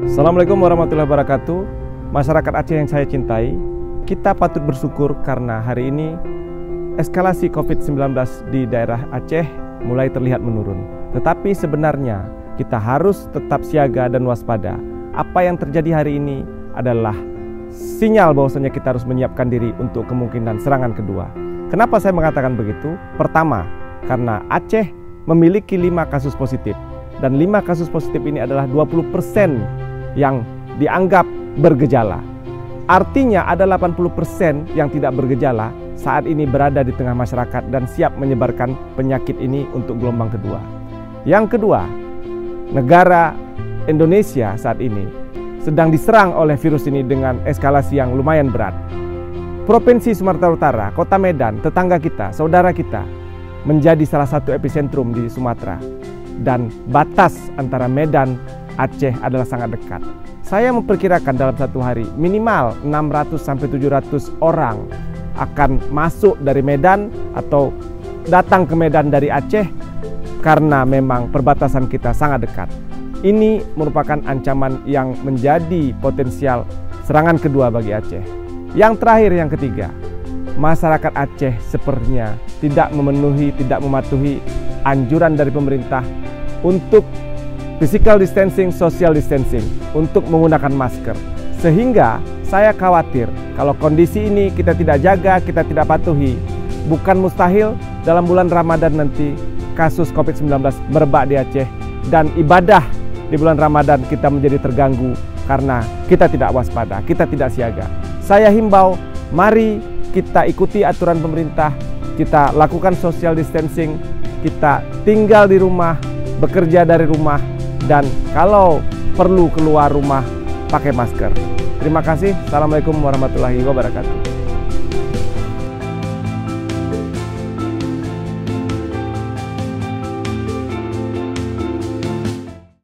Assalamualaikum warahmatullahi wabarakatuh. Masyarakat Aceh yang saya cintai, kita patut bersyukur karena hari ini eskalasi COVID-19 di daerah Aceh mulai terlihat menurun. Tetapi sebenarnya kita harus tetap siaga dan waspada. Apa yang terjadi hari ini adalah sinyal bahwasanya kita harus menyiapkan diri untuk kemungkinan serangan kedua. Kenapa saya mengatakan begitu? Pertama, karena Aceh memiliki 5 kasus positif. Dan 5 kasus positif ini adalah 20% yang dianggap bergejala. Artinya ada 80% yang tidak bergejala saat ini berada di tengah masyarakat dan siap menyebarkan penyakit ini untuk gelombang kedua. Yang kedua, negara Indonesia saat ini sedang diserang oleh virus ini dengan eskalasi yang lumayan berat. Provinsi Sumatera Utara, Kota Medan, tetangga kita, saudara kita, menjadi salah satu epicentrum di Sumatera. Dan batas antara Medan, Aceh adalah sangat dekat. Saya memperkirakan dalam satu hari minimal 600-700 orang akan masuk dari Medan atau datang ke Medan dari Aceh karena memang perbatasan kita sangat dekat. Ini merupakan ancaman yang menjadi potensial serangan kedua bagi Aceh. Yang terakhir, yang ketiga, masyarakat Aceh sepertinya tidak mematuhi anjuran dari pemerintah untuk physical distancing, social distancing, untuk menggunakan masker. Sehingga saya khawatir kalau kondisi ini kita tidak jaga, kita tidak patuhi, bukan mustahil dalam bulan Ramadan nanti kasus COVID-19 merebak di Aceh dan ibadah di bulan Ramadan kita menjadi terganggu karena kita tidak waspada, kita tidak siaga. Saya himbau, mari kita ikuti aturan pemerintah, kita lakukan social distancing, kita tinggal di rumah, bekerja dari rumah, dan kalau perlu keluar rumah pakai masker. Terima kasih. Assalamualaikum warahmatullahi wabarakatuh.